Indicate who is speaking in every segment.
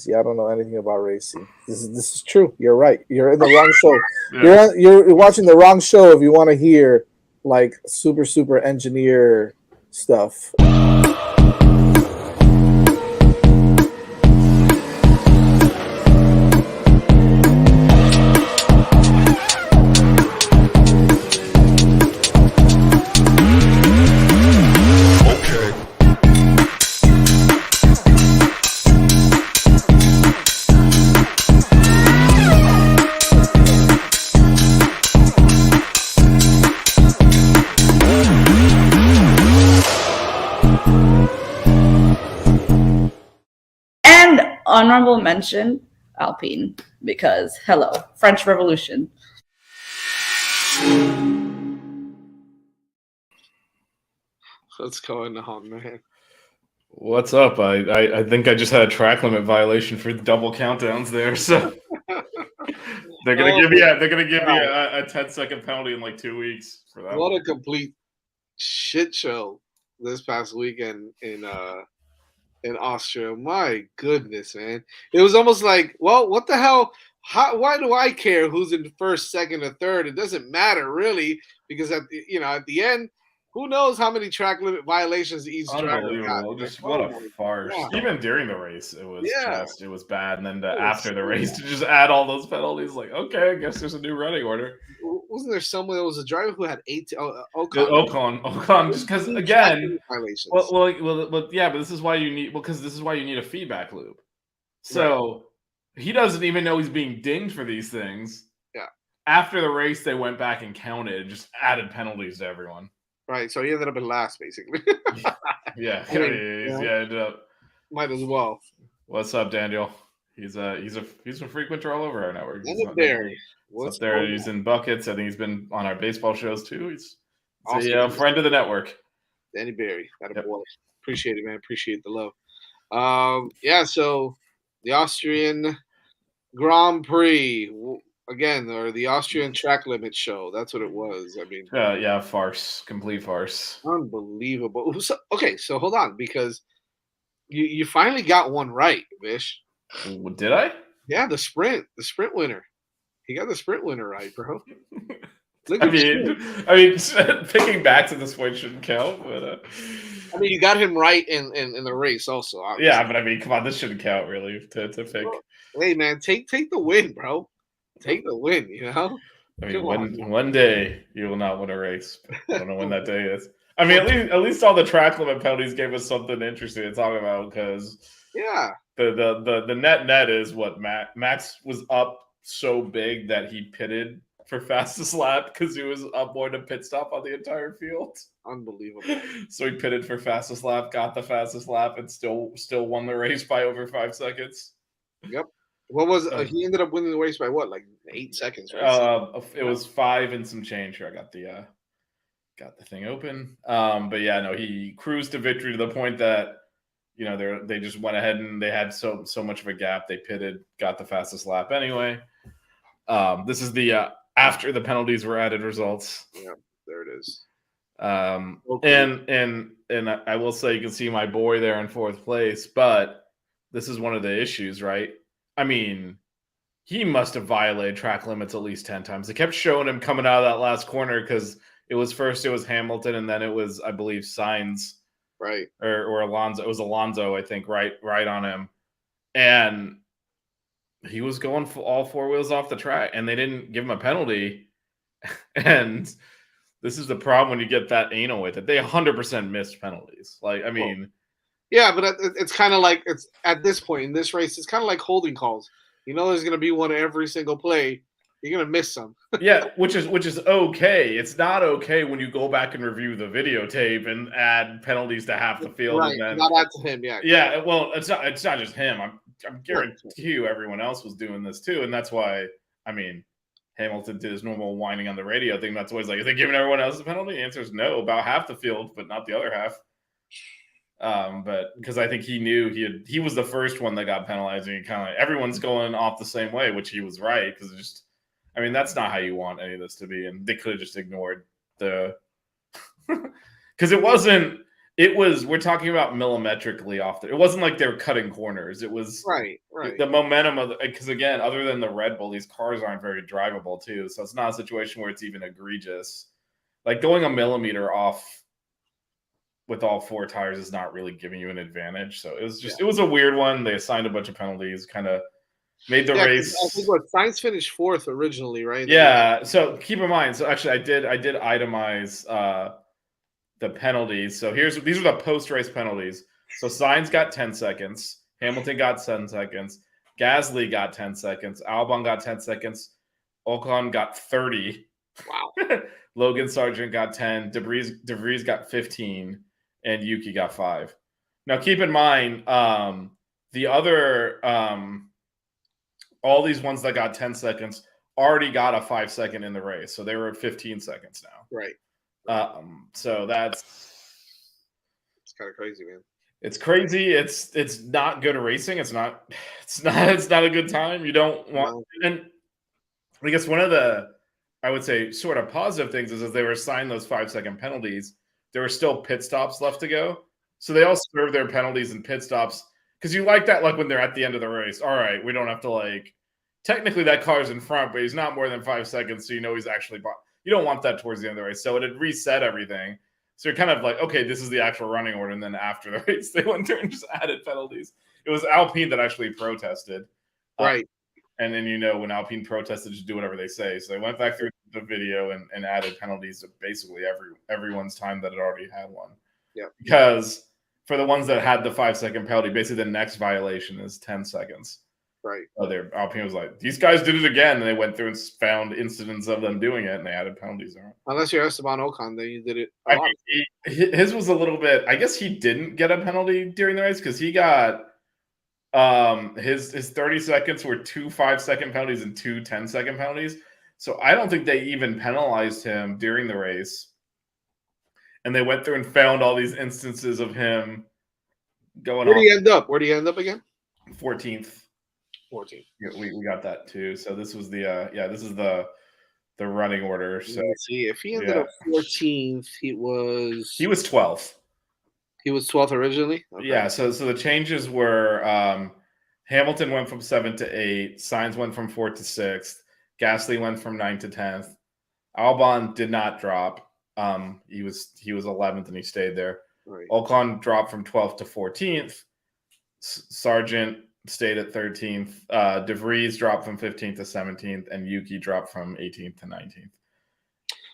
Speaker 1: Y'all don't know anything about racing. This is true. You're right. You're in the wrong show.
Speaker 2: Yeah.
Speaker 1: You're watching the wrong show if you want to hear like super engineer stuff.
Speaker 3: Honorable mention, Alpine, because hello, French Revolution.
Speaker 4: What's going on, man?
Speaker 2: What's up? I think I just had a track limit violation for double countdowns there, so they're gonna give me a 10-second penalty in like 2 weeks for that.
Speaker 4: What a complete shit show this past weekend in Austria. My goodness, man. It was almost like, well, what the hell? Why do I care who's in first, second, or third? It doesn't matter really, because at the end, who knows how many track limit violations each driver got.
Speaker 2: Just what a farce. Yeah. Even during the race, it was bad. And then after the race, to just add all those penalties, like, okay, I guess there's a new running order.
Speaker 4: Wasn't there someone that was a driver who had 18?
Speaker 2: Ocon, just because again, well, yeah, but this is why you need a feedback loop. So he doesn't even know he's being dinged for these things.
Speaker 4: Yeah.
Speaker 2: After the race, they went back and counted, just added penalties to everyone.
Speaker 4: Right, so he ended up in last, basically.
Speaker 2: Yeah, ended up.
Speaker 4: Might as well.
Speaker 2: What's up, Daniel? He's a frequenter all over our network. He's up there. He's in buckets. I think he's been on our baseball shows too. He's a friend of the network.
Speaker 4: Danny Berry, that a boy. Appreciate it, man. Appreciate the love. So the Austrian Grand Prix again, or the Austrian track limit show. That's what it was. I mean,
Speaker 2: farce, complete farce.
Speaker 4: Unbelievable. So hold on, because you finally got one right, Vish.
Speaker 2: Did I?
Speaker 4: Yeah, the sprint winner. He got the sprint winner right, bro.
Speaker 2: I mean, picking back to this point shouldn't count, but
Speaker 4: I mean, you got him right in the race, also. Obviously.
Speaker 2: Yeah, but I mean, come on, this shouldn't count really to pick.
Speaker 4: Hey, man, take the win, bro. Take the win, you know.
Speaker 2: I mean, one day you will not win a race. I don't know when that day is. I mean, at least all the track limit penalties gave us something interesting to talk about, because the net is what Max was up so big that he pitted for fastest lap because he was up more than pit stop on the entire field.
Speaker 4: Unbelievable.
Speaker 2: So he pitted for fastest lap, got the fastest lap, and still won the race by over 5 seconds.
Speaker 4: Yep. What was he ended up winning the race by what, like 8 seconds? Right?
Speaker 2: It was 5 and some change. Here, I got the thing open. But yeah, no, he cruised to victory to the point that they just went ahead and they had so much of a gap. They pitted, got the fastest lap anyway. This is the after the penalties were added results.
Speaker 4: Yeah, there it is.
Speaker 2: And I will say, you can see my boy there in 4th place, but this is one of the issues, right? I mean, he must have violated track limits at least 10 times. They kept showing him coming out of that last corner because it was Hamilton, and then it was, I believe, Sainz,
Speaker 4: right,
Speaker 2: or Alonso. It was Alonso, I think, right on him, and he was going for all 4 wheels off the track, and they didn't give him a penalty. And this is the problem when you get that anal with it. They 100% missed penalties. Like, I mean.
Speaker 4: Yeah, but it's kind of like, it's at this point in this race, it's kind of like holding calls. There's going to be one every single play You're gonna miss some.
Speaker 2: Yeah, which is okay. It's not okay when you go back and review the videotape and add penalties to half the field,
Speaker 4: Right,
Speaker 2: and then
Speaker 4: not add to him. Yeah.
Speaker 2: Yeah, well, it's not just him. I'm guarantee you everyone else was doing this too, and that's why I mean Hamilton did his normal whining on the radio thing. That's always like, is they giving everyone else a penalty? The answer is no, about half the field, but not the other half. But because I think he knew he was the first one that got penalized, and he kind of everyone's going off the same way, which he was right because I mean that's not how you want any of this to be, and they could have just ignored the because it wasn't. It was. We're talking about millimetrically off. It wasn't like they were cutting corners. It was
Speaker 4: right.
Speaker 2: The momentum of because again, other than the Red Bull, these cars aren't very drivable too. So it's not a situation where it's even egregious. Like going a millimeter off with all four tires is not really giving you an advantage. So it was just it was a weird one. They assigned a bunch of penalties, kind of made the race.
Speaker 4: I think Sainz finished 4th originally, right?
Speaker 2: Yeah. So keep in mind. So actually, I did itemize the penalties. So these are the post-race penalties. So Sainz got 10 seconds. Hamilton got 10 seconds. Gasly got 10 seconds. Albon got 10 seconds. Ocon got 30.
Speaker 4: Wow.
Speaker 2: Logan Sargent got 10. De Vries got 15. And Yuki got 5. Now, keep in mind, the other, all these ones that got 10 seconds already got a 5-second in the race. So they were at 15 seconds now.
Speaker 4: Right.
Speaker 2: So it's
Speaker 4: kind of crazy, man.
Speaker 2: It's crazy. It's not good racing. It's not a good time. You don't want, and I guess one of the, I would say, sort of positive things is as they were assigned those 5-second penalties, there were still pit stops left to go. So they all serve their penalties and pit stops because you like that, like when they're at the end of the race. All right, we don't have to like. Technically, that car's in front, but he's not more than 5 seconds, so you know he's actually. You don't want that towards the end of the race, so it had reset everything. So you're kind of like, okay, this is the actual running order, and then after the race, they went through and just added penalties. It was Alpine that actually protested,
Speaker 4: right?
Speaker 2: And then when Alpine protested, just do whatever they say. So they went back through the video and added penalties to basically everyone's time that had already had one.
Speaker 4: Yeah.
Speaker 2: Because for the ones that had the 5-second penalty, basically the next violation is 10 seconds.
Speaker 4: Right.
Speaker 2: So Alpine was like, these guys did it again, and they went through and found incidents of them doing it, and they added penalties on it.
Speaker 4: Unless you're Esteban Ocon, then you did it.
Speaker 2: His was a little bit. I guess he didn't get a penalty during the race because he got his 30 seconds were 2 5-second penalties and 2 10-second penalties. So I don't think they even penalized him during the race. And they went through and found all these instances of him going.
Speaker 4: Where did he end up? Where did he end up again?
Speaker 2: 14th.
Speaker 4: 14th.
Speaker 2: Yeah, we got that too. So this was this is the running order. So
Speaker 4: let's see, if he ended up 14th, he was
Speaker 2: 12th.
Speaker 4: He was 12th originally. Okay.
Speaker 2: Yeah. So the changes were Hamilton went from 7th to 8th. Sainz went from 4th to 6th. Gasly went from 9th to 10th. Albon did not drop. He was 11th and he stayed there.
Speaker 4: Right.
Speaker 2: Ocon dropped from 12th to 14th. Sargent stayed at 13th. De Vries dropped from 15th to 17th, and Yuki dropped from 18th to 19th.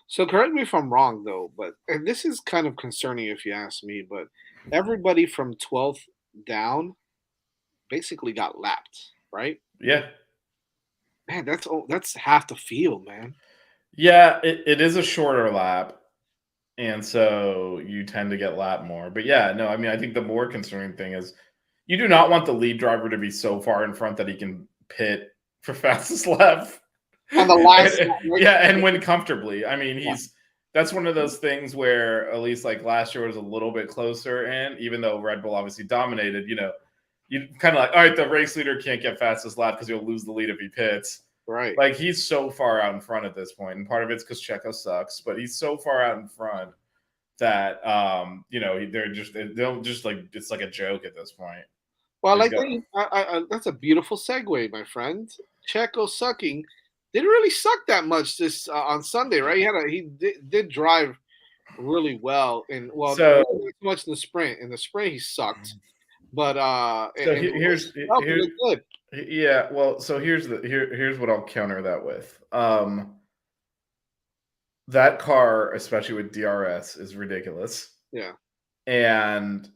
Speaker 4: So correct me if I'm wrong, though, and this is kind of concerning if you ask me, but everybody from 12th down basically got lapped, right?
Speaker 2: Yeah.
Speaker 4: Man, that's half the field, man.
Speaker 2: Yeah, it is a shorter lap, and so you tend to get lapped more. But yeah, no, I mean, I think the more concerning thing is you do not want the lead driver to be so far in front that he can pit for fastest lap.
Speaker 4: On the last
Speaker 2: and win comfortably. I mean, that's one of those things where at least like last year was a little bit closer, and even though Red Bull obviously dominated, you kind of like, all right, the race leader can't get fastest lap because he'll lose the lead if he pits.
Speaker 4: Right.
Speaker 2: Like he's so far out in front at this point, and part of it's because Checo sucks, but he's so far out in front that they're just like it's like a joke at this point.
Speaker 4: Well, that's a beautiful segue, my friend. Checo sucking didn't really suck that much this on Sunday, right? He did drive really well, and not much in the sprint. In the sprint, he sucked, but
Speaker 2: here's
Speaker 4: good.
Speaker 2: Yeah, well, so here's what I'll counter that with. That car, especially with DRS, is ridiculous.
Speaker 4: Yeah,
Speaker 2: and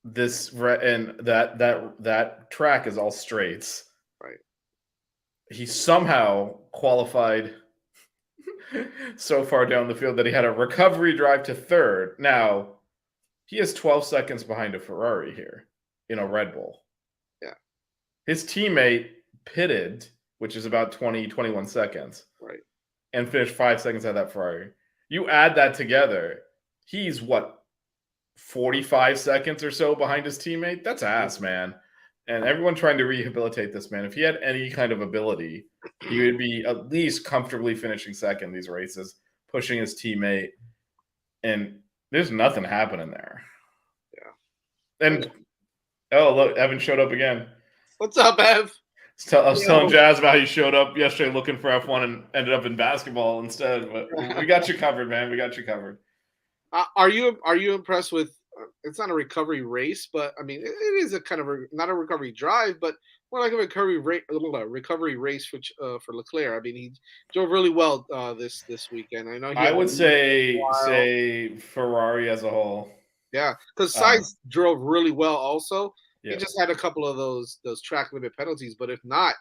Speaker 2: that track is all straights,
Speaker 4: right?
Speaker 2: he somehow qualified so far down the field that he had a recovery drive to third. Now, he is 12 seconds behind a Ferrari here in a Red Bull.
Speaker 4: Yeah.
Speaker 2: His teammate pitted, which is about 20, 21 seconds.
Speaker 4: Right.
Speaker 2: And finished 5 seconds out of that Ferrari. You add that together, he's what, 45 seconds or so behind his teammate? That's ass, man. And everyone trying to rehabilitate this man. If he had any kind of ability, he would be at least comfortably finishing second these races, pushing his teammate. And there's nothing happening there.
Speaker 4: Yeah.
Speaker 2: And, oh, look, Evan showed up again.
Speaker 4: What's up, Ev?
Speaker 2: I was telling Jazz about how he showed up yesterday looking for F1 and ended up in basketball instead. But we got you covered, man. We got you covered.
Speaker 4: Are you impressed with? It's not a recovery race, but I mean, it is a kind of not a recovery drive, but more like a recovery race for Leclerc. I mean, he drove really well this weekend. I know.
Speaker 2: I would say Ferrari as a whole.
Speaker 4: Yeah, because Sainz drove really well. Also,
Speaker 2: yeah.
Speaker 4: He just had a couple of those track limit penalties, but if not,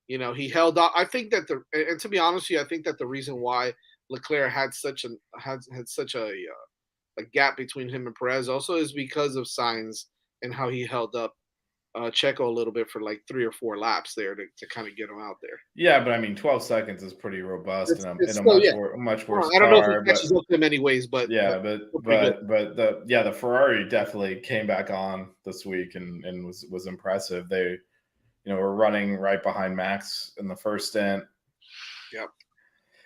Speaker 4: he held up. I think that and to be honest with you, I think that the reason why Leclerc had such a gap between him and Perez also is because of Sainz and how he held up Checo a little bit for like 3 or 4 laps there to kind of get him out there.
Speaker 2: Yeah, but I mean, 12 seconds is pretty robust in a much worse
Speaker 4: I don't know if
Speaker 2: car,
Speaker 4: it catches up to him anyways, but
Speaker 2: yeah, but the Ferrari definitely came back on this week and was impressive. They, were running right behind Max in the first stint.
Speaker 4: Yep.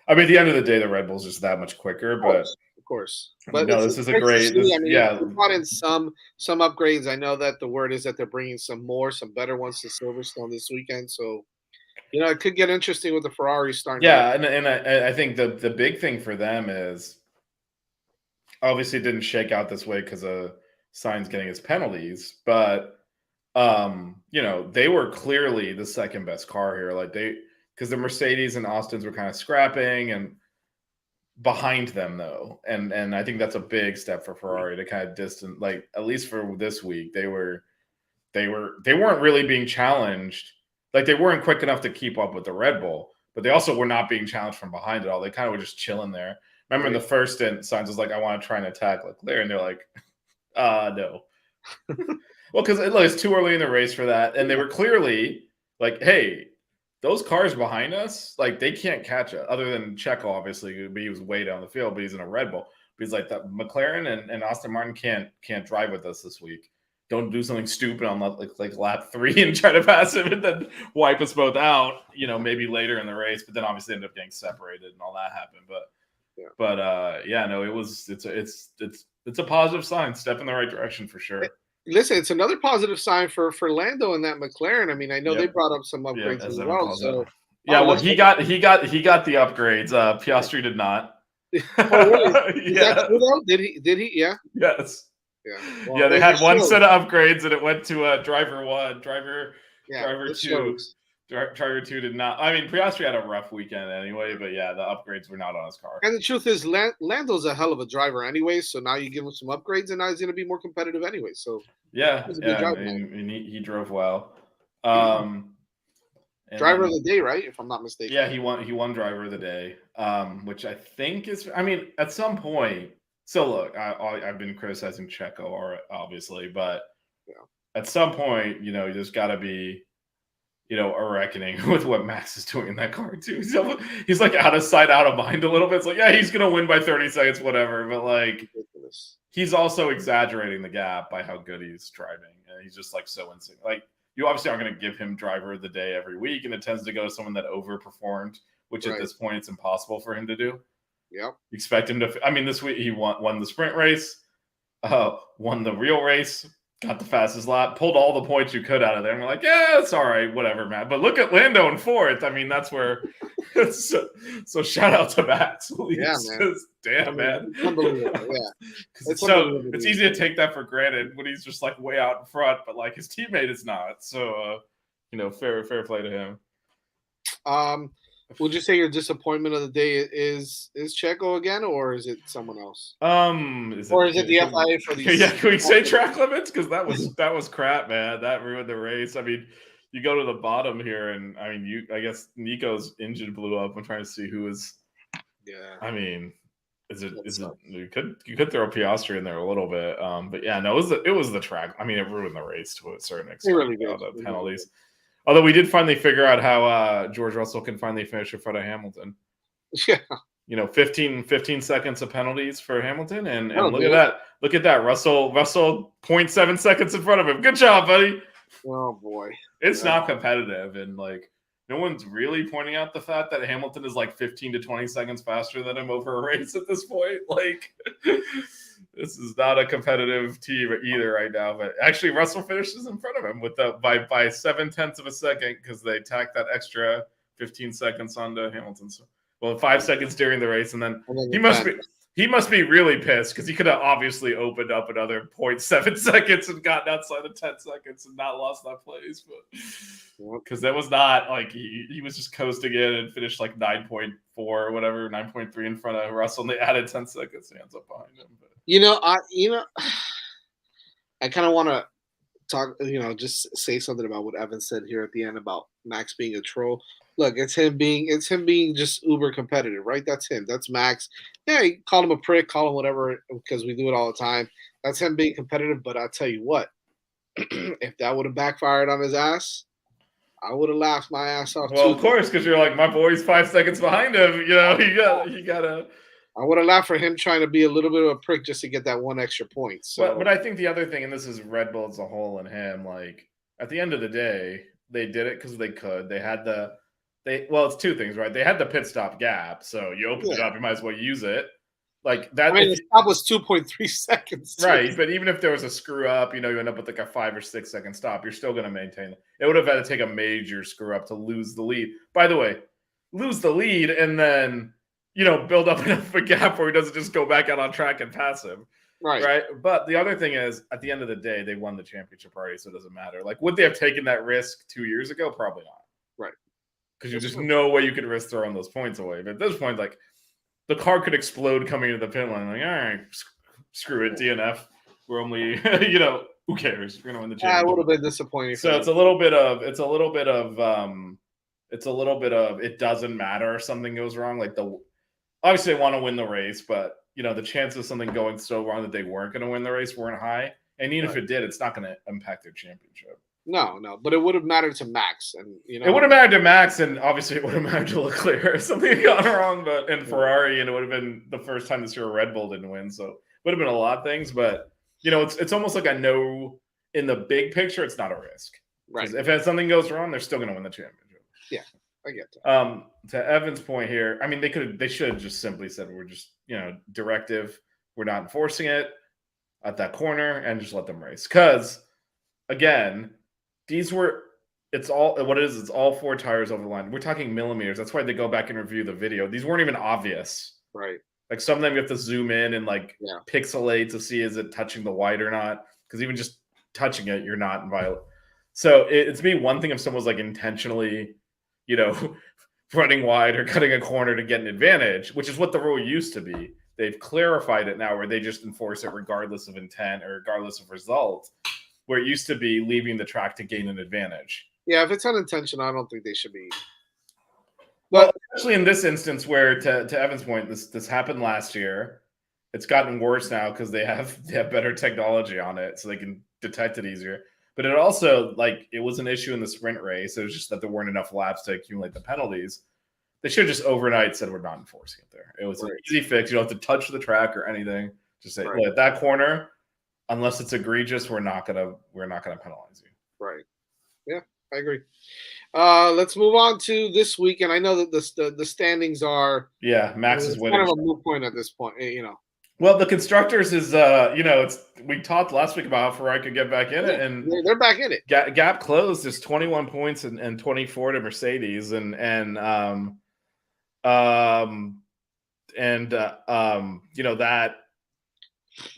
Speaker 2: I mean, at the end of the day, the Red Bull's just that much quicker, but.
Speaker 4: Of course. But
Speaker 2: no, this is a great.
Speaker 4: They brought in some upgrades. I know that the word is that they're bringing some better ones to Silverstone this weekend. So, it could get interesting with the Ferrari starting.
Speaker 2: Yeah, and I think the big thing for them is obviously it didn't shake out this way because of Sainz getting his penalties, but they were clearly the second best car here. Because the Mercedes and Austins were kind of scrapping and behind them though, and I think that's a big step for Ferrari to kind of distance, at least for this week, they weren't really being challenged. They weren't quick enough to keep up with the Red Bull, but they also were not being challenged from behind at all. They kind of were just chilling there. Remember in the first stint, Sainz was like, I want to try and attack Leclerc, and they're like, no. Well, because it's too early in the race for that, and they were clearly like, hey, those cars behind us, they can't catch it. Other than Checo, obviously, but he was way down the field, but he's in a Red Bull. But he's like, that McLaren and Aston Martin can't drive with us this week. Don't do something stupid on lap 3 and try to pass him and then wipe us both out. Maybe later in the race, but then obviously end up getting separated and all that happened. It's a positive sign, step in the right direction for sure.
Speaker 4: Listen, it's another positive sign for Lando and that McLaren. I mean, I know they brought up some upgrades as well. So
Speaker 2: he got the upgrades. Piastri did not.
Speaker 4: Oh, really? Is that true though? Did he? Yeah.
Speaker 2: Yes.
Speaker 4: Yeah. Well,
Speaker 2: they had one set of upgrades and it went to driver 1, driver 2. Driver 2 did not. I mean, Piastri had a rough weekend anyway, but yeah, the upgrades were not on his car.
Speaker 4: And the truth is, Lando's a hell of a driver anyway, so now you give him some upgrades, and now he's going to be more competitive anyway. So
Speaker 2: he drove well.
Speaker 4: Driver of the day, right? If I'm not mistaken.
Speaker 2: Yeah, he won driver of the day, which I think is. I mean, at some point. So look, I've been criticizing Checo, obviously, but at some point, there's got to be. A reckoning with what Max is doing in that car too. He's out of sight, out of mind a little bit. It's he's gonna win by 30 seconds, whatever. But he's also exaggerating the gap by how good he's driving, and he's just so insane. You obviously aren't gonna give him driver of the day every week, and it tends to go to someone that overperformed, which at this point it's impossible for him to do.
Speaker 4: Yeah,
Speaker 2: expect him to. I mean, this week he won the sprint race, won the real race. Got the fastest lap, pulled all the points you could out of there. And we're like, yeah, it's all right, whatever, man. But look at Lando in 4th. I mean, that's where. so shout out to Max.
Speaker 4: Yeah, man.
Speaker 2: Damn, man.
Speaker 4: Unbelievable. Yeah.
Speaker 2: It's easy to take that for granted when he's just way out in front, but his teammate is not. So, fair play to him.
Speaker 4: Would you say your disappointment of the day is Checo again, or is it someone else?
Speaker 2: Is
Speaker 4: it the FIA for these?
Speaker 2: Yeah, can we say track limits? Because that was crap, man. That ruined the race. I mean, you go to the bottom here, and I mean, I guess Nico's engine blew up. I'm trying to see who is.
Speaker 4: Yeah.
Speaker 2: I mean, is it? You could throw Piastri in there a little bit, but yeah, no, it was the track. I mean, it ruined the race to a certain extent.
Speaker 4: It really did.
Speaker 2: The penalties. Although we did finally figure out how George Russell can finally finish in front of Hamilton.
Speaker 4: Yeah.
Speaker 2: 15 seconds of penalties for Hamilton, and look at that. Look at that. Russell 0.7 seconds in front of him. Good job, buddy.
Speaker 4: Oh boy.
Speaker 2: It's not competitive, and like no one's really pointing out the fact that Hamilton is like 15 to 20 seconds faster than him over a race at this point. Like this is not a competitive team either right now. But actually, Russell finishes in front of him with by 0.7 of a second because they tacked that extra 15 seconds onto Hamilton. So, 5 seconds during the race, and then he must be really pissed because he could have obviously opened up another 0.7 seconds and gotten outside of 10 seconds and not lost that place. But because that was not like he was just coasting in and finished like 9.4 or whatever, 9.3 in front of Russell, and they added 10 seconds hands up behind him. But.
Speaker 4: I kind of want to talk, just say something about what Evan said here at the end about Max being a troll. Look, it's him being just uber competitive, right? That's him. That's Max. Yeah, you call him a prick, call him whatever, because we do it all the time. That's him being competitive. But I'll tell you what, if that would have backfired on his ass, I would have laughed my ass off.
Speaker 2: Well, of course, because you're like, my boy's 5 seconds behind him. You gotta.
Speaker 4: I would have laughed for him trying to be a little bit of a prick just to get that one extra point. So,
Speaker 2: but I think the other thing, and this is Red Bull as a whole and him, like at the end of the day, they did it because they could. It's two things, right? They had the pit stop gap, so you open it up, you might as well use it. Like that.
Speaker 4: I mean, the stop was 2.3 seconds,
Speaker 2: right? But even if there was a screw up, you end up with like a 5 or 6 second stop. You're still going to maintain it. It would have had to take a major screw up to lose the lead. By the way, lose the lead and then build up enough of a gap where he doesn't just go back out on track and pass him. Right. But the other thing is, at the end of the day, they won the championship already, so it doesn't matter. Like, would they have taken that risk 2 years ago? Probably not.
Speaker 4: Right.
Speaker 2: Because there's just no way you could risk throwing those points away. But at this point, like, the car could explode coming into the pit line. Like, all right, screw it, DNF. We're only, who cares? We're gonna win the championship.
Speaker 4: Yeah, it would have been disappointing.
Speaker 2: So it's a little bit of it doesn't matter if something goes wrong. Like obviously they want to win the race, but the chances of something going so wrong that they weren't going to win the race weren't high. And even if it did, it's not going to impact their championship.
Speaker 4: No, but it would have mattered to Max, and
Speaker 2: it would have mattered to Max, and obviously it would have mattered to Leclerc if something had gone wrong, and Ferrari, and it would have been the first time this year Red Bull didn't win, so it would have been a lot of things. But it's almost like I know in the big picture it's not a risk.
Speaker 4: Right.
Speaker 2: If something goes wrong, they're still going to win the championship.
Speaker 4: Yeah, I get that.
Speaker 2: To Evan's point here, I mean they should have just simply said we're just directive, we're not enforcing it at that corner, and just let them race. Because again, it's all 4 tires over the line. We're talking millimeters. That's why they go back and review the video. These weren't even obvious.
Speaker 4: Right.
Speaker 2: Like some of them you have to zoom in and pixelate to see is it touching the white or not. Because even just touching it, you're not in violation. So it's be one thing if someone was like intentionally, running wide or cutting a corner to get an advantage, which is what the rule used to be. They've clarified it now where they just enforce it regardless of intent or regardless of result. Where it used to be leaving the track to gain an advantage.
Speaker 4: Yeah, if it's unintentional, I don't think they should be.
Speaker 2: Well, especially in this instance where, to Evan's point, this happened last year. It's gotten worse now because they have better technology on it, so they can detect it easier. But it also, it was an issue in the sprint race. It was just that there weren't enough laps to accumulate the penalties. They should have just overnight said we're not enforcing it there. It was an easy fix. You don't have to touch the track or anything. Just say, at that corner, unless it's egregious, we're not gonna penalize you.
Speaker 4: Right. Yeah, I agree. Let's move on to this week, and I know that the standings are
Speaker 2: Max is winning.
Speaker 4: Kind of a moot point at this point,
Speaker 2: Well, the constructors is we talked last week about how Ferrari could get back in it, and
Speaker 4: they're back in it.
Speaker 2: Gap closed. There's 21 points and 24 to Mercedes,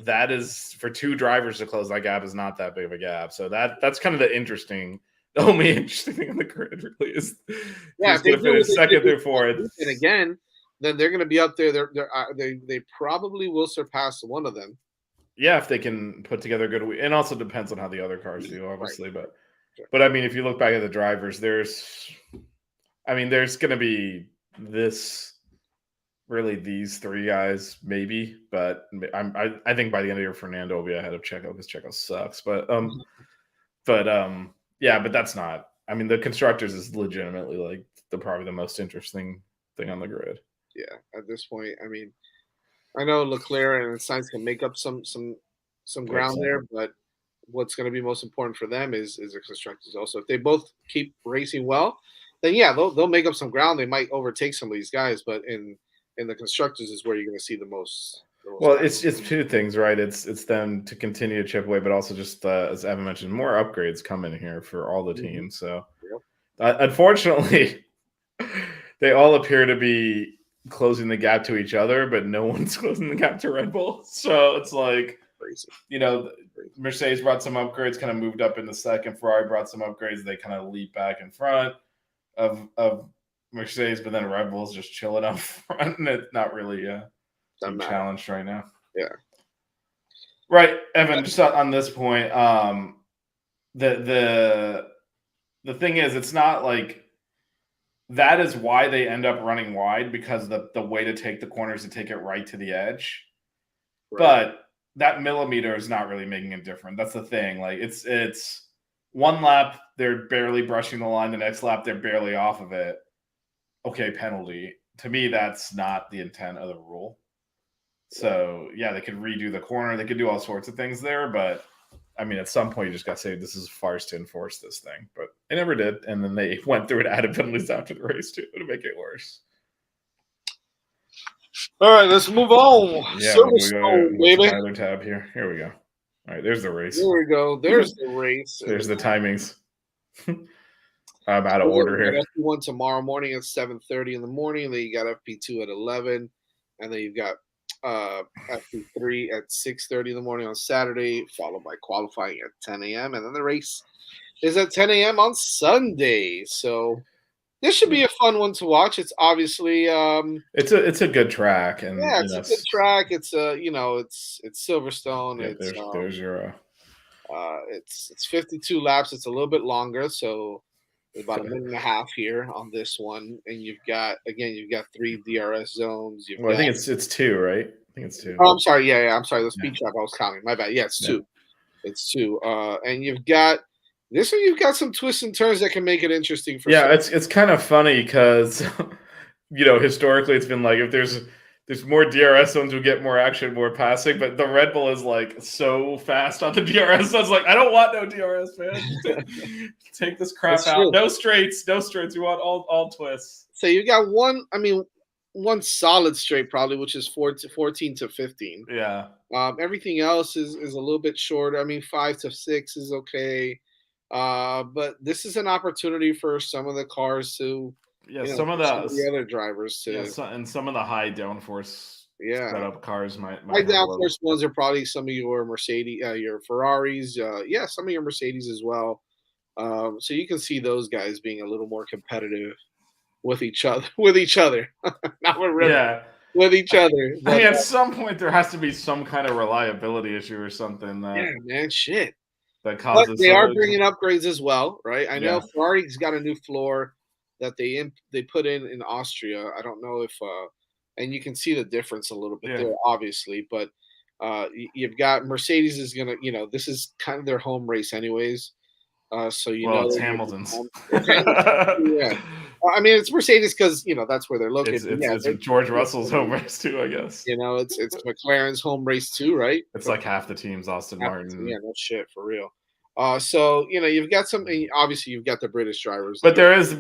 Speaker 2: that is for 2 drivers to close that gap is not that big of a gap. So that's kind of the only interesting thing on the grid really is.
Speaker 4: If they
Speaker 2: finish second through 4th,
Speaker 4: and again, then they're going to be up there. They probably will surpass one of them.
Speaker 2: Yeah, if they can put together a good week, and also depends on how the other cars do, obviously.
Speaker 4: Right.
Speaker 2: But I mean, if you look back at the drivers, there's going to be these three guys maybe, but I think by the end of the year, Fernando will be ahead of Checo because Checo sucks. But that's not. I mean, the constructors is legitimately like probably the most interesting thing on the grid.
Speaker 4: Yeah, at this point, I mean, I know Leclerc and Sainz can make up some ground there, but what's going to be most important for them is the constructors also. If they both keep racing well, then yeah, they'll make up some ground. They might overtake some of these guys, but in the constructors is where you're going to see the most.
Speaker 2: Well, it's two things, right? It's them to continue to chip away, but also just as Evan mentioned, more upgrades come in here for all the teams. So, unfortunately, they all appear to be closing the gap to each other, but no one's closing the gap to Red Bull. So it's like, Mercedes brought some upgrades, kind of moved up in the second. Ferrari brought some upgrades. They kind of leap back in front of Mercedes, but then Red Bull's just chilling up front, and it's not really challenged right now.
Speaker 4: Yeah.
Speaker 2: Right, Evan, just on this point, the thing is, it's not like that is why they end up running wide, because the way to take the corner is to take it right to the edge. Right. But that millimeter is not really making a difference. That's the thing. Like it's one lap, they're barely brushing the line. The next lap, they're barely off of it. Okay, penalty. To me, that's not the intent of the rule. So, yeah, they could redo the corner. They could do all sorts of things there. But, I mean, at some point, you just got to say this is a farce to enforce this thing. But they never did. And then they went through and added penalties after the race, too, to make it worse.
Speaker 4: All right, let's move on.
Speaker 2: Yeah, Silverstone, baby. My other tab here. Here we go. All right, there's the race.
Speaker 4: There we go. There's the race.
Speaker 2: There's the timings. I'm out of order here.
Speaker 4: FP1 tomorrow morning at 7:30 in the morning. Then you got FP2 at 11, and then you've got FP3 at 6:30 in the morning on Saturday, followed by qualifying at 10 a.m. And then the race is at 10 a.m. on Sunday. So this should be a fun one to watch. It's obviously
Speaker 2: it's a good track, and
Speaker 4: yeah, it's a good track. It's it's Silverstone.
Speaker 2: Yeah, there's your
Speaker 4: it's 52 laps. It's a little bit longer, so about a minute and a half here on this one. And you've got 3 DRS zones.
Speaker 2: I think it's 2, right? I think it's 2.
Speaker 4: Oh, I'm sorry. Yeah, I'm sorry. The speed trap I was counting. My bad. Yeah, it's 2. It's 2. And you've got this one. You've got some twists and turns that can make it interesting for.
Speaker 2: Yeah, it's kind of funny because historically it's been like if there's more DRS zones, we get more action, more passing. But the Red Bull is like so fast on the DRS zones. Like I don't want no DRS, man. Take this crap out. True. No straights. We want all twists.
Speaker 4: So you got one solid straight probably, which is 14 to 15.
Speaker 2: Yeah.
Speaker 4: Everything else is a little bit shorter. I mean, 5 to 6 is okay. But this is an opportunity for some of the cars to.
Speaker 2: Yeah, some of the
Speaker 4: other drivers too.
Speaker 2: Yeah, and some of the high downforce setup cars might
Speaker 4: high downforce ones are probably some of your Mercedes, your Ferraris. Some of your Mercedes as well. So you can see those guys being a little more competitive with each other. Not with Red Bull, with each other.
Speaker 2: But, I mean, at some point there has to be some kind of reliability issue or something.
Speaker 4: Shit.
Speaker 2: That causes.
Speaker 4: But they are bringing upgrades as well, right? I know Ferrari's got a new floor that they put in Austria. I don't know if and you can see the difference a little bit there, obviously. But you've got Mercedes is gonna, this is kind of their home race anyways. So
Speaker 2: it's Hamilton's.
Speaker 4: Yeah, I mean it's Mercedes because that's where they're located.
Speaker 2: It's George Russell's home race too, I guess.
Speaker 4: It's McLaren's home race too, right?
Speaker 2: It's like half the teams, Aston Martin.
Speaker 4: Yeah, no shit for real. So you've got some. Obviously, you've got the British drivers,
Speaker 2: but there is an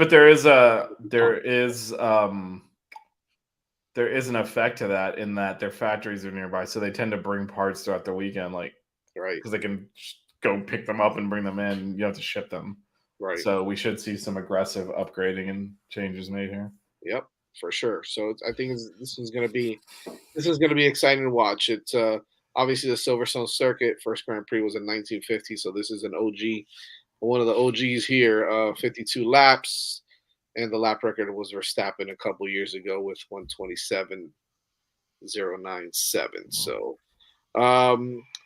Speaker 2: effect to that in that their factories are nearby, so they tend to bring parts throughout the weekend, right? Because they can go pick them up and bring them in. You don't have to ship them,
Speaker 4: right? So
Speaker 2: we should see some aggressive upgrading and changes made here.
Speaker 4: Yep, for sure. So I think this is going to be exciting to watch. It's obviously the Silverstone circuit first Grand Prix was in 1950, so this is an OG, one of the OGs here. 52 laps, and the lap record was Verstappen a couple years ago with 127.097. So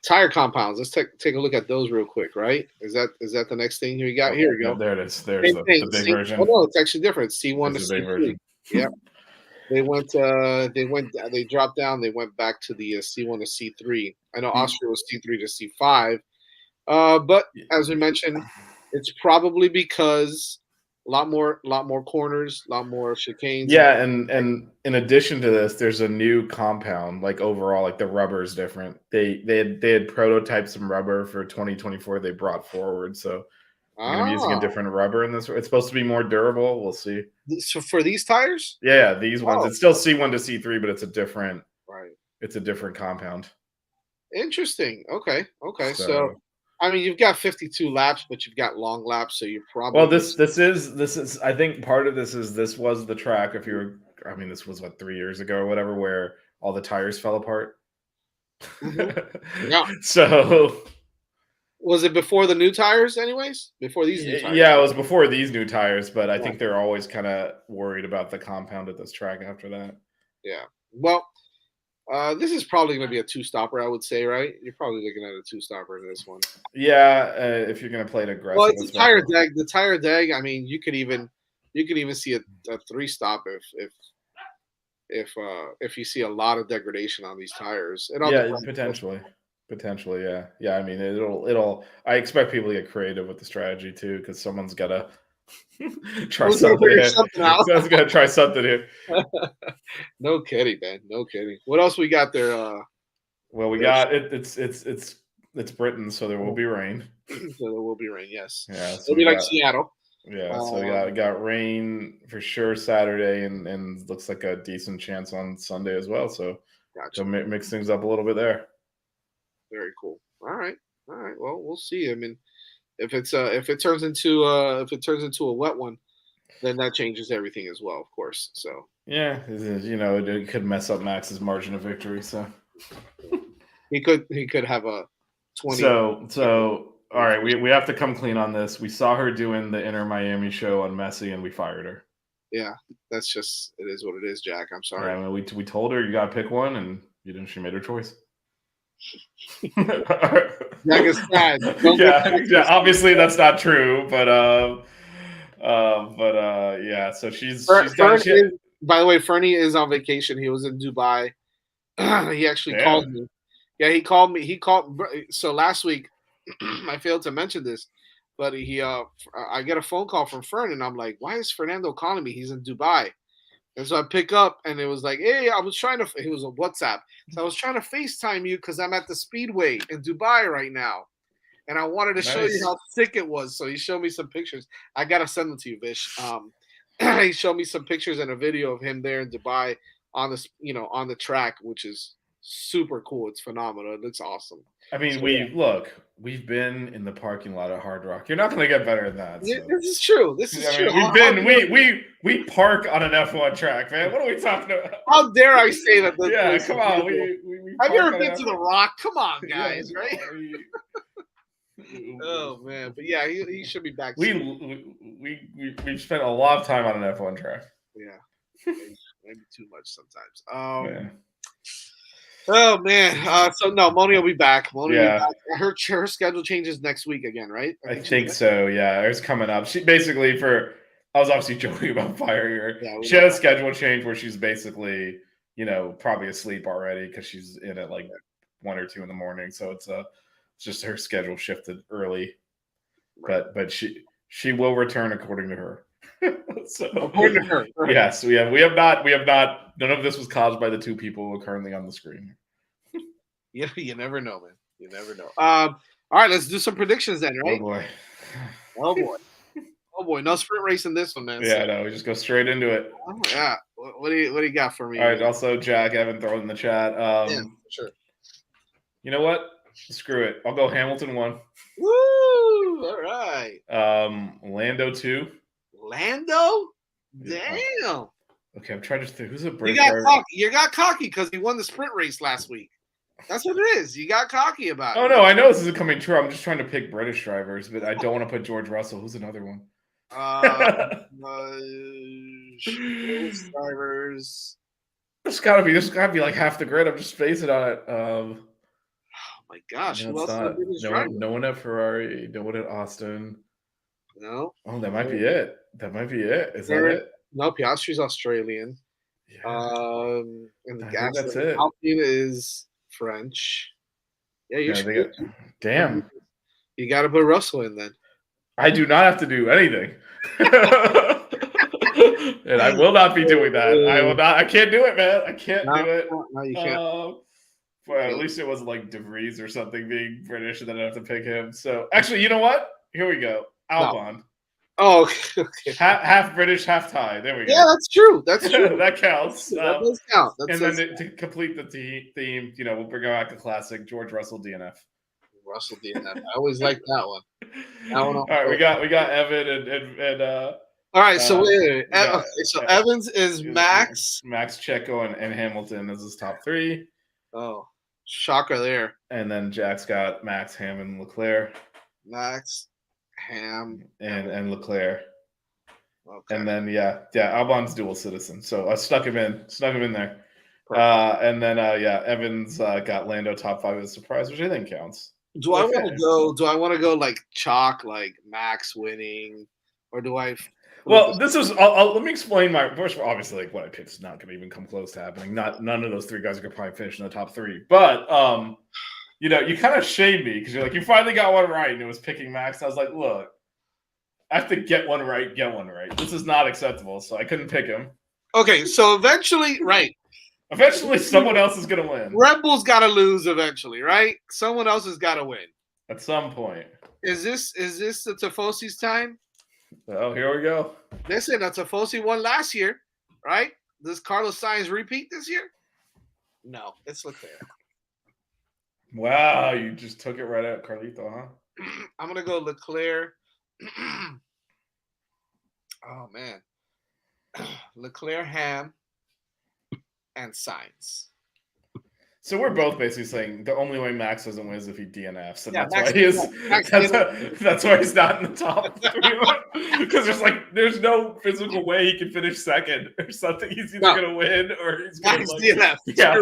Speaker 4: tire compounds. Let's take a look at those real quick. Right? Is that the next thing we got? Here we go.
Speaker 2: There it is. There's the big version.
Speaker 4: Oh no, it's actually different. C1 to
Speaker 2: big
Speaker 4: C3.
Speaker 2: version.
Speaker 4: Yeah. They dropped down. They went back to the C1 to C3. I know Austria was C3 to C5. But as we mentioned, it's probably because a lot more corners, a lot more chicanes.
Speaker 2: Yeah, and in addition to this, there's a new compound. Like overall, like the rubber is different. They had prototyped some rubber for 2024. They brought forward, so they're going to be using a different rubber in this. It's supposed to be more durable. We'll see.
Speaker 4: So for these tires,
Speaker 2: these ones. It's still C1 to C3, but it's a different.
Speaker 4: Right. It's
Speaker 2: a different compound.
Speaker 4: Interesting. Okay. So I mean, you've got 52 laps, but you've got long laps, so you're probably
Speaker 2: this is. I think part of this was the track. If you're, I mean, this was 3 years ago or whatever, where all the tires fell apart.
Speaker 4: Mm-hmm. Yeah.
Speaker 2: So
Speaker 4: was it before the new tires, anyways? Before these new tires?
Speaker 2: Yeah, it was before these new tires, but I think they're always kind of worried about the compound at this track after that.
Speaker 4: Yeah. Well. This is probably going to be a two-stopper, I would say, right? You're probably looking at a two-stopper in this one.
Speaker 2: Yeah, if you're going to play it aggressive.
Speaker 4: Well, it's a tire deg. The tire deg. I mean, you could even see a three-stop if you see a lot of degradation on these tires.
Speaker 2: Potentially. Yeah. I mean, it'll. I expect people to get creative with the strategy too, because someone's got to. Try something here. Someone's got to try something here.
Speaker 4: No kidding, man. No kidding. What else we got there?
Speaker 2: Well, we got it. It's Britain, so there will be rain.
Speaker 4: So there will be rain. Yes.
Speaker 2: Yeah.
Speaker 4: So it'll be like Seattle.
Speaker 2: Yeah. So we got rain for sure Saturday, and looks like a decent chance on Sunday as well. So mix things up a little bit there.
Speaker 4: Very cool. All right. Well, we'll see. I mean, if it turns into a wet one, then that changes everything as well, of course. So
Speaker 2: yeah, it could mess up Max's margin of victory. So
Speaker 4: he could have a 20.
Speaker 2: So all right, we have to come clean on this. We saw her doing the Inter Miami show on Messi, and we fired her.
Speaker 4: Yeah, that's just it is what it is, Jack. I'm sorry.
Speaker 2: Yeah, I mean, we told her you got to pick one, and she made her choice.
Speaker 4: Jack is sad.
Speaker 2: Yeah, obviously that's not true, but yeah. So she's got shit.
Speaker 4: By the way, Fernie is on vacation. He was in Dubai. He actually called me. Yeah, he called me. So last week, I failed to mention this, but I get a phone call from Fern, and I'm like, why is Fernando calling me? He's in Dubai. And so I pick up, and it was like, hey, it was a WhatsApp. So I was trying to FaceTime you because I'm at the Speedway in Dubai right now. And I wanted to show you how sick it was. So he showed me some pictures. I got to send them to you, Vish. He showed me some pictures and a video of him there in Dubai on the track, which is super cool. It's phenomenal. It looks awesome.
Speaker 2: I mean, we've been in the parking lot at Hard Rock. You're not going to get better than that. So.
Speaker 4: Yeah, this is true.
Speaker 2: We park on an F1 track, man. What are we talking about?
Speaker 4: How dare I say that?
Speaker 2: Come on.
Speaker 4: Have you ever been to the Rock? Come on, guys, right? Oh man, but yeah, he should be back.
Speaker 2: We've spent a lot of time on an F1 track.
Speaker 4: Yeah, maybe too much sometimes. Oh man, so no, Moni will be back. Her schedule changes next week again, right?
Speaker 2: I think so. Yeah, it's coming up. She basically I was obviously joking about firing her. Yeah, she had a schedule change where she's basically, probably asleep already because she's in at like 1 or 2 in the morning. So it's just her schedule shifted early, right. but she will return according to her. So
Speaker 4: according to her,
Speaker 2: right. Yes, we have not. None of this was caused by the 2 people who are currently on the screen.
Speaker 4: Yeah, you never know, man. You never know. All right, let's do some predictions then, right? Oh boy, no sprint race in this one, man.
Speaker 2: Yeah, no, we just go straight into it.
Speaker 4: Oh, yeah. What do you got for me?
Speaker 2: All right. Also, Jack, I haven't thrown in the chat.
Speaker 4: Yeah, sure.
Speaker 2: You know what? Screw it. I'll go Hamilton 1.
Speaker 4: Woo! All right.
Speaker 2: Lando 2.
Speaker 4: Lando? Damn.
Speaker 2: Okay, I'm trying to think. Who's a British?
Speaker 4: You got cocky because he won the sprint race last week. That's what it is. You got cocky about it.
Speaker 2: Oh no, I know this isn't coming true. I'm just trying to pick British drivers, but I don't want to put George Russell. Who's another one?
Speaker 4: Drivers.
Speaker 2: There's gotta be like half the grid. I'm just spacing on it.
Speaker 4: Oh my gosh,
Speaker 2: No,
Speaker 4: who
Speaker 2: it's
Speaker 4: else
Speaker 2: not.
Speaker 4: is driver?
Speaker 2: No one at Ferrari. No one at Austin.
Speaker 4: No.
Speaker 2: Oh, that might be it. That might be it. Is that it?
Speaker 4: No, Piastri's Australian.
Speaker 2: Yeah.
Speaker 4: And the
Speaker 2: I
Speaker 4: gas
Speaker 2: think that's it.
Speaker 4: Alpine is French. Yeah, you're screwed.
Speaker 2: Damn.
Speaker 4: You got to put Russell in then.
Speaker 2: I do not have to do anything. And I will not be doing that. I will not. I can't do it, man. I can't do it.
Speaker 4: No, you can't.
Speaker 2: Well, at least it wasn't like DeVries or something being British, and then I have to pick him. So actually, you know what? Here we go. Albon.
Speaker 4: No. Oh, okay.
Speaker 2: Half British, half Thai. There we go.
Speaker 4: Yeah, that's true. That's true.
Speaker 2: That counts.
Speaker 4: That does count.
Speaker 2: And then to complete the theme, we'll bring back a classic: George Russell DNF.
Speaker 4: Russell DNF. I always like that one.
Speaker 2: All right, we got Evan and
Speaker 4: all right, so wait. So Evans is Max.
Speaker 2: Max, Checo, and Hamilton as his top three.
Speaker 4: Oh, shocker there.
Speaker 2: And then Jack's got Max, Ham, and Leclerc.
Speaker 4: Max, Ham,
Speaker 2: and Leclerc.
Speaker 4: Okay.
Speaker 2: And then Albon's dual citizen. So I stuck him in there. And then Evans got Lando top 5 as a surprise, which I think counts.
Speaker 4: Do I want to go like chalk, like Max winning, or do I?
Speaker 2: Well, this is. Let me explain my. First of all, obviously, like what I picked is not going to even come close to happening. None of those three guys are going to probably finish in the top 3. But you kind of shamed me because you're like, you finally got one right, and it was picking Max. I was like, look, I have to get one right. This is not acceptable, so I couldn't pick him.
Speaker 4: Okay, so eventually, right.
Speaker 2: Eventually, someone else is going to win.
Speaker 4: Red Bull's got to lose eventually, right? Someone else has got to win
Speaker 2: at some point.
Speaker 4: Is this the Tifosi's time?
Speaker 2: Well, here we go.
Speaker 4: Listen, Tifosi won last year, right? Does Carlos Sainz repeat this year? No, it's Leclerc.
Speaker 2: Wow, you just took it right at Carlito, huh?
Speaker 4: I'm gonna go Leclerc. Oh man, Leclerc, Ham, and Sainz.
Speaker 2: So we're both basically saying the only way Max doesn't win is if he DNFs, and that's why he's not in the top 3. Because there's no physical way he can finish second or something. He's either going to win or he's going to
Speaker 4: DNF.
Speaker 2: Yeah,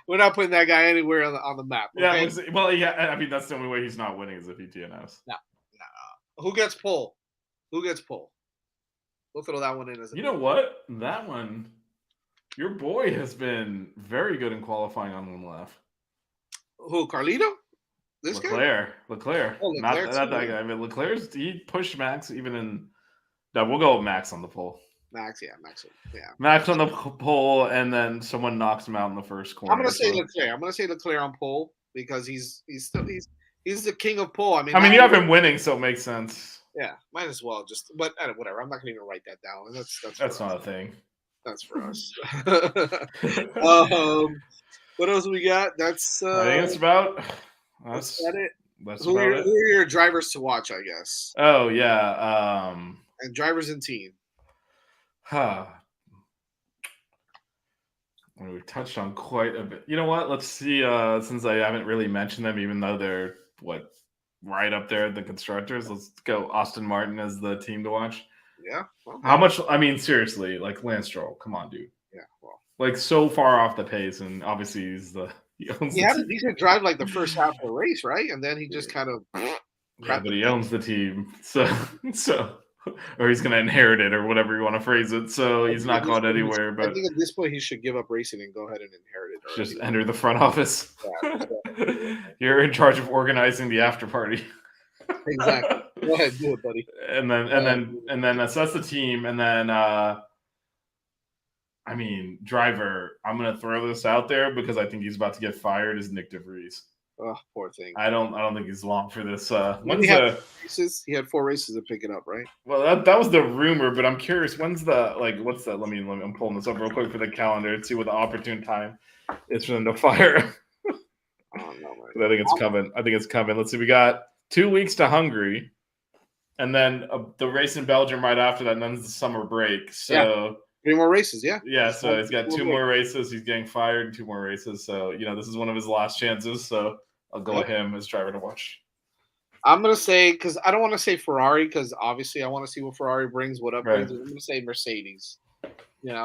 Speaker 4: we're not putting that guy anywhere on the map. Okay?
Speaker 2: Yeah, well, yeah. I mean, that's the only way he's not winning is if he DNFs.
Speaker 4: No. Who gets pole? We'll throw that one in as.
Speaker 2: You know what? That one. Your boy has been very good in qualifying on one lap.
Speaker 4: Who, Carlito? This
Speaker 2: Leclerc.
Speaker 4: guy?
Speaker 2: Leclerc.
Speaker 4: Oh,
Speaker 2: not that guy. I mean, he pushed Max even in. No, we'll go with Max on the pole.
Speaker 4: Max on the
Speaker 2: pole, and then someone knocks him out in the first corner.
Speaker 4: I'm gonna say Leclerc. I'm gonna say Leclerc on pole because he's the king of pole. I mean,
Speaker 2: you have him winning, so it makes sense.
Speaker 4: Yeah, might as well but whatever. I'm not gonna even write that down.
Speaker 2: That's not a thing.
Speaker 4: That's for us. What else we got? That's
Speaker 2: I think it's about.
Speaker 4: That's it.
Speaker 2: Who
Speaker 4: are your drivers to watch? I guess.
Speaker 2: Oh yeah.
Speaker 4: And drivers and team.
Speaker 2: We touched on quite a bit. You know what? Let's see. Since I haven't really mentioned them, even though they're right up there, the constructors. Let's go Aston Martin as the team to watch.
Speaker 4: Yeah. Well,
Speaker 2: how much? I mean, seriously, Lance Stroll. Come on, dude.
Speaker 4: Yeah. Well,
Speaker 2: so far off the pace, and obviously
Speaker 4: he had a decent drive the first half of the race, right? And then he just kind of.
Speaker 2: Yeah, but he owns the team, so, or he's gonna inherit it, or whatever you want to phrase it. So he's not going anywhere. But
Speaker 4: I think at this point he should give up racing and go ahead and inherit it.
Speaker 2: Just enter the front office. Yeah, you're in charge of organizing the after party.
Speaker 4: Exactly. Go ahead, do it, buddy.
Speaker 2: And then that's the team. And then driver. I'm gonna throw this out there because I think he's about to get fired. Is Nick DeVries?
Speaker 4: Oh, poor thing.
Speaker 2: I don't think he's long for this.
Speaker 4: He had four races to pick it up, right?
Speaker 2: Well, that was the rumor, but I'm curious. When's the what's that? Let me. I'm pulling this up real quick for the calendar to see what the opportune time is for them to fire.
Speaker 4: I don't know, man.
Speaker 2: I think it's coming. Let's see. We got 2 weeks to Hungary, and then the race in Belgium right after that, and then the summer break. So.
Speaker 4: Yeah. 3 more races, yeah.
Speaker 2: Yeah, so he's got 2 more races. He's getting fired in 2 more races. So, this is one of his last chances. So I'll go with him as driver to watch.
Speaker 4: I'm going to say, because I don't want to say Ferrari, because obviously I want to see what Ferrari brings, what upgrades. Right. I'm going to say Mercedes.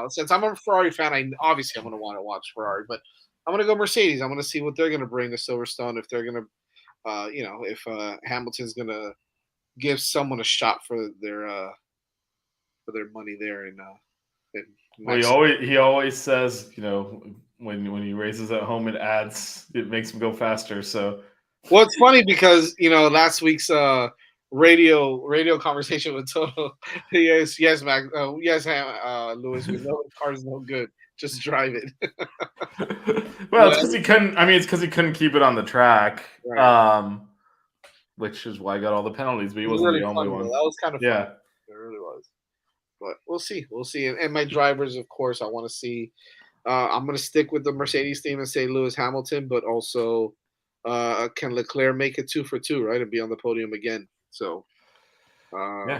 Speaker 4: Since I'm a Ferrari fan, I'm going to want to watch Ferrari. But I'm gonna go Mercedes. I'm gonna see what they're gonna bring to Silverstone. If they're gonna, if Hamilton's gonna give someone a shot for their money there in
Speaker 2: Well, he always says, when he races at home, it makes him go faster. So,
Speaker 4: well, it's funny because last week's radio conversation with Toto. yes, Max. Yes, Lewis. We know the car's no good. Just drive it.
Speaker 2: Well, it's because he couldn't. I mean, it's because he couldn't keep it on the track, right. Which is why I got all the penalties. But he wasn't the only one. That
Speaker 4: was kind of fun. Yeah, it really was. But we'll see. And my drivers, of course, I want to see. I'm going to stick with the Mercedes team and say Lewis Hamilton, but also can Leclerc make it 2 for 2, right, and be on the podium again? So, I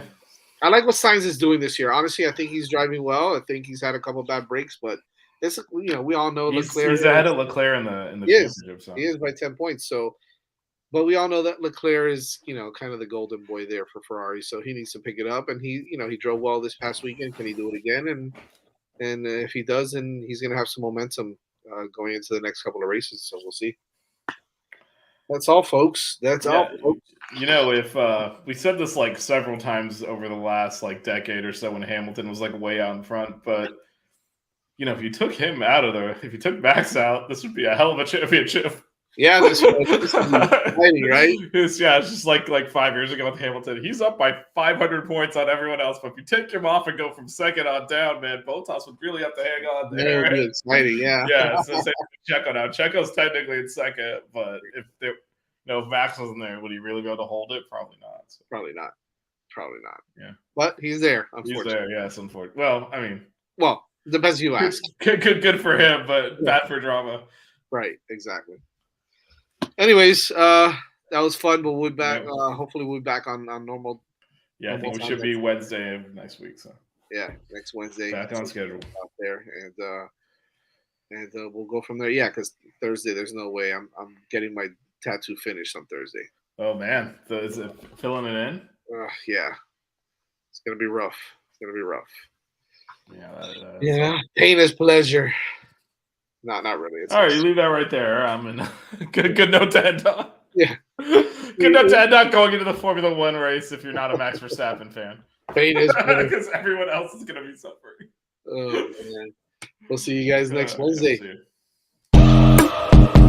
Speaker 4: like what Sainz is doing this year. Honestly, I think he's driving well. I think he's had a couple bad breaks, but it's we all know Leclerc.
Speaker 2: He's ahead of Leclerc in the championship. So.
Speaker 4: He is by 10 points. So. But we all know that Leclerc is, kind of the golden boy there for Ferrari, so he needs to pick it up. And he drove well this past weekend. Can he do it again? And if he does, then he's going to have some momentum going into the next couple of races. So we'll see. That's all, folks. That's all, folks.
Speaker 2: If we said this like several times over the last like decade or so when Hamilton was like way out in front, but if you took him out of if you took Max out, this would be a hell of a championship.
Speaker 4: Yeah, this is exciting, right?
Speaker 2: It's just like 5 years ago with Hamilton. He's up by 500 points on everyone else, but if you take him off and go from second on down, man, Bottas would really have to hang on there.
Speaker 4: That would be exciting, yeah.
Speaker 2: Yeah, so same with Checo now. Checo's technically in second, but if Max wasn't there, would he really be able to hold it? Probably not. So.
Speaker 4: Probably not.
Speaker 2: Yeah.
Speaker 4: But he's there, unfortunately.
Speaker 2: He's there, yes, unfortunately. Well, I mean.
Speaker 4: Well, depends who you ask.
Speaker 2: Good for him, but bad for drama.
Speaker 4: Right, exactly. Anyways, that was fun, but we'll be back. Hopefully, we'll be back on normal.
Speaker 2: Yeah, I think we should be Wednesday of next week. So
Speaker 4: yeah, next Wednesday.
Speaker 2: Back on schedule
Speaker 4: out there, and we'll go from there. Yeah, because Thursday, there's no way I'm getting my tattoo finished on Thursday.
Speaker 2: Oh man, is it filling it in?
Speaker 4: Yeah, it's gonna be rough.
Speaker 2: Yeah.
Speaker 4: Pain is pleasure. Not really.
Speaker 2: All right, you leave that right there. I'm in good note to end on.
Speaker 4: Yeah.
Speaker 2: Good note to end on going into the Formula One race if you're not a Max Verstappen fan.
Speaker 4: Pain is
Speaker 2: because everyone else is going to be suffering.
Speaker 4: Oh man. We'll see you guys next Wednesday.
Speaker 2: See you.